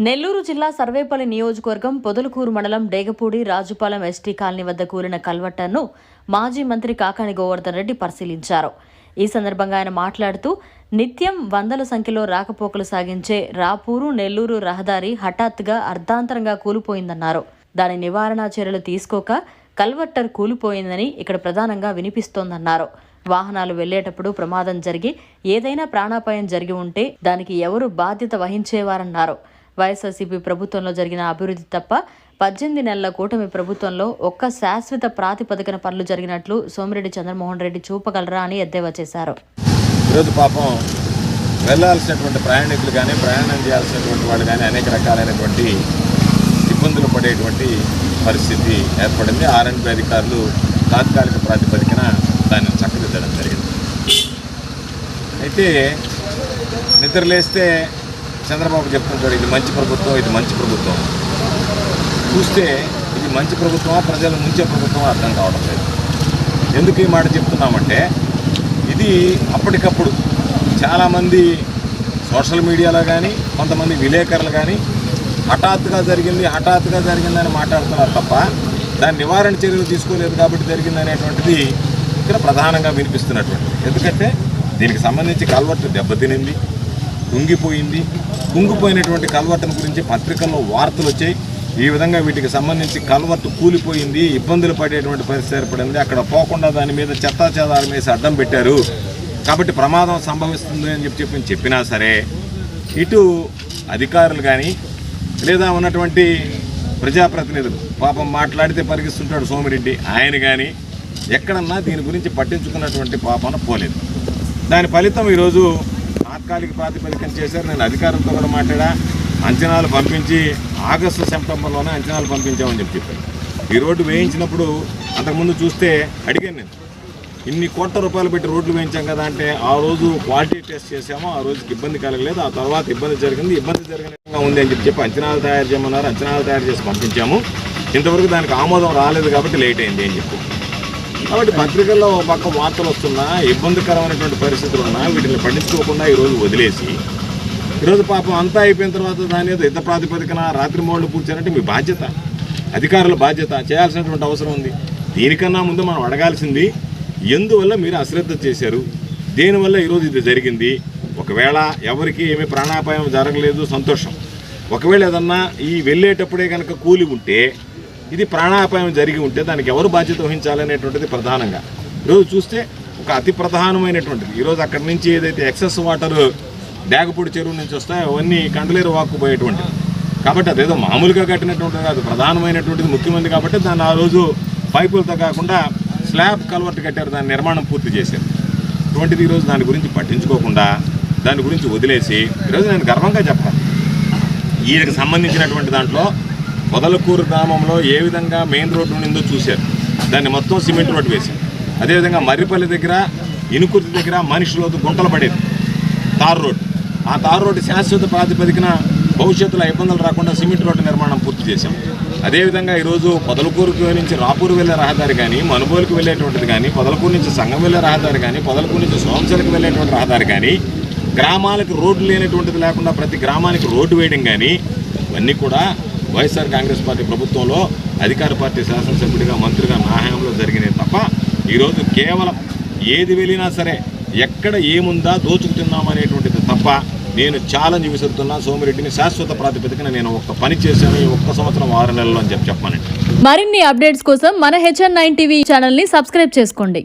నెల్లూరు జిల్లా సర్వేపల్లి నియోజకవర్గం పొదలకూరు మండలం డేగపూడి రాజుపాలెం ఎస్టీ కాలనీ వద్ద కూలిన కల్వర్టర్ను మాజీ మంత్రి కాకాని గోవర్ధన్ రెడ్డి పరిశీలించారు. ఈ సందర్భంగా ఆయన మాట్లాడుతూ నిత్యం వందల సంఖ్యలో రాకపోకలు సాగించే రాపూరు నెల్లూరు రహదారి హఠాత్తుగా అర్ధాంతరంగా కూలిపోయిందన్నారు. దాని నివారణ చర్యలు తీసుకోక కల్వర్టర్ కూలిపోయిందని ఇక్కడ ప్రధానంగా వినిపిస్తోందన్నారు. వాహనాలు వెళ్లేటప్పుడు ప్రమాదం జరిగి ఏదైనా ప్రాణాపాయం జరిగి ఉంటే దానికి ఎవరు బాధ్యత వహించేవారన్నారు. వైఎస్ఆర్సీపీ ప్రభుత్వంలో జరిగిన అభివృద్ధి తప్ప 18 నెలల కూటమి ప్రభుత్వంలో ఒక్క శాశ్వత ప్రాతిపదికన పనులు జరిగినట్లు సోమిరెడ్డి చంద్రమోహన్ రెడ్డి చూపగలరా అని ఎద్దేవా చేశారు. ఈరోజు పాపం వెళ్లాల్సినటువంటి ప్రయాణికులు కానీ ప్రయాణం చేయాల్సినటువంటి వాళ్ళు కానీ అనేక రకాలైనటువంటి ఇబ్బందులు పడేటువంటి పరిస్థితి ఏర్పడింది. ఆర్ఎండ్బి అధికారులు తాత్కాలిక ప్రాతిపదికన దాన్ని చక్కదిద్దడం జరిగింది. అయితే నిద్రలేస్తే చంద్రబాబు చెప్తుంటాడు ఇది మంచి ప్రభుత్వం, ఇది మంచి ప్రభుత్వం. చూస్తే ఇది మంచి ప్రభుత్వమా ప్రజలు ముంచే ప్రభుత్వమా అర్థం కావడం లేదు. ఎందుకు ఈ మాట చెప్తున్నామంటే ఇది అప్పటికప్పుడు చాలామంది సోషల్ మీడియాలో కానీ కొంతమంది విలేకరులు కానీ హఠాత్తుగా జరిగిందని మాట్లాడుతున్నారు తప్ప దాని నివారణ చర్యలు తీసుకోలేదు కాబట్టి జరిగింది అనేటువంటిది ఇక్కడ ప్రధానంగా వినిపిస్తున్నటువంటి. ఎందుకంటే దీనికి సంబంధించి కల్వర్టు దెబ్బతినింది, కుంగిపోయినటువంటి కల్వర్టుల గురించి పత్రికల్లో వార్తలు వచ్చాయి. ఈ విధంగా వీటికి సంబంధించి కల్వర్టు కూలిపోయింది, ఇబ్బందులు పడేటువంటి పరిస్థితి ఏర్పడింది, అక్కడ పోకుండా దాని మీద చెత్తాచెదారం వేసి అడ్డం పెట్టారు కాబట్టి ప్రమాదం సంభవిస్తుంది అని చెప్పినా సరే ఇటు అధికారులు కానీ లేదా ఉన్నటువంటి ప్రజాప్రతినిధులు పాపం మాట్లాడితే పరిగిస్తుంటాడు సోమిరెడ్డి, ఆయన కానీ ఎక్కడన్నా దీని గురించి పట్టించుకున్నటువంటి పాపన పోలేదు. దాని ఫలితం ఈరోజు తాత్కాలిక ప్రాతిపదికన చేశారు. నేను అధికారులతో కూడా మాట్లాడా, అంచనాలు పంపించి ఆగస్టు సెప్టెంబర్లోనే అంచనాలు పంపించామని చెప్పారు. ఈ రోడ్డు వేయించినప్పుడు అంతకుముందు చూస్తే అడిగాను నేను, ఇన్ని కోట్ల రూపాయలు పెట్టి రోడ్లు వేయించాం కదా అంటే ఆ రోజు క్వాలిటీ టెస్ట్ చేసాము, ఆ రోజుకి ఇబ్బంది కలగలేదు, ఆ తర్వాత ఇబ్బంది జరిగినట్టుగా ఉంది అని చెప్పి అంచనాలు తయారు చేయమన్నారు. అంచనాలు తయారు చేసి పంపించాము, ఇంతవరకు దానికి ఆమోదం రాలేదు కాబట్టి లేట్ అయింది అని చెప్పి. కాబట్టి పత్రికల్లో ఒక పక్క వార్తలు వస్తున్నా, ఇబ్బందికరమైనటువంటి పరిస్థితులు ఉన్నా వీటిని పట్టించుకోకుండా ఈరోజు వదిలేసి ఈరోజు పాపం అంతా అయిపోయిన తర్వాత దాని మీద యుద్ధ ప్రాతిపదికన రాత్రి మోడ్లు పూడ్చారంటే మీ బాధ్యత, అధికారుల బాధ్యత, చేయాల్సినటువంటి అవసరం ఉంది. దీనికన్నా ముందు మనం అడగాల్సింది ఎందువల్ల మీరు అశ్రద్ధ చేశారు, దేనివల్ల ఈరోజు ఇది జరిగింది. ఒకవేళ ఎవరికి ఏమీ ప్రాణాపాయం జరగలేదు సంతోషం, ఒకవేళ ఏదన్నా ఈ వెళ్ళేటప్పుడే కనుక కూలి ఉంటే ఇది ప్రాణాపాయం జరిగి ఉంటే దానికి ఎవరు బాధ్యత వహించాలనేటువంటిది ప్రధానంగా ఈరోజు చూస్తే ఒక అతి ప్రధానమైనటువంటిది. ఈరోజు అక్కడి నుంచి ఏదైతే ఎక్సెస్ వాటర్ డేగపూడి చెరువు నుంచి వస్తాయో అవన్నీ కండలేరు వాక్కుపోయేటువంటిది కాబట్టి అదేదో మామూలుగా కట్టినటువంటిది కాదు, ప్రధానమైనటువంటిది ముఖ్యమైనది కాబట్టి దాన్ని ఆ రోజు పైపులతో కాకుండా స్లాబ్ కల్వర్ట్ కట్టారు, దాని నిర్మాణం పూర్తి చేశారు. అటువంటిది ఈరోజు దాని గురించి పట్టించుకోకుండా దాని గురించి వదిలేసి ఈరోజు నేను గర్వంగా చెప్తాను, ఈయనకు సంబంధించినటువంటి దాంట్లో పొదలకూరు గ్రామంలో ఏ విధంగా మెయిన్ రోడ్డు ఉండిందో చూశారు, దాన్ని మొత్తం సిమెంట్ రోడ్డు వేశారు. అదేవిధంగా మర్రిపల్లి దగ్గర ఇనుకుర్తి దగ్గర మనిషిలోతు గుంటలు పడేది తార్ రోడ్డు, ఆ తార్ రోడ్డు శాశ్వత ప్రాతిపదికన భవిష్యత్తులో ఇబ్బందులు రాకుండా సిమెంట్ రోడ్డు నిర్మాణం పూర్తి చేశాం. అదేవిధంగా ఈరోజు పొదలకూరుకు నుంచి రాపూరు వెళ్ళే రహదారి కానీ, మనుబోలుకు వెళ్ళేటువంటిది కానీ, పొదలకూరు నుంచి సంగం వెళ్ళే రహదారి కానీ, పొదలకూరు నుంచి సోమశలకు వెళ్ళేటువంటి రహదారి కానీ, గ్రామాలకు రోడ్లు లేనటువంటిది లేకుండా ప్రతి గ్రామానికి రోడ్డు వేయడం కానీ ఇవన్నీ కూడా వైఎస్ఆర్ కాంగ్రెస్ పార్టీ ప్రభుత్వంలో అధికార పార్టీ శాసనసభ్యుడిగా మంత్రిగా నా హయాంలో జరిగినాయి తప్ప ఈరోజు కేవలం ఏది వెళ్ళినా సరే ఎక్కడ ఏముందా దోచుకుతున్నామనేటువంటిది తప్ప నేను ఛాలెంజ్ విసురుతున్నా సోమిరెడ్డిని శాశ్వత ప్రాతిపదికన నేను ఒక్క పని చేశాను ఈ ఒక్క సంవత్సరం 6 నెలలు అని చెప్పానండి. మరిన్ని అప్డేట్స్ కోసం మన HN9 టీవీ ఛానల్ని సబ్స్క్రైబ్ చేసుకోండి.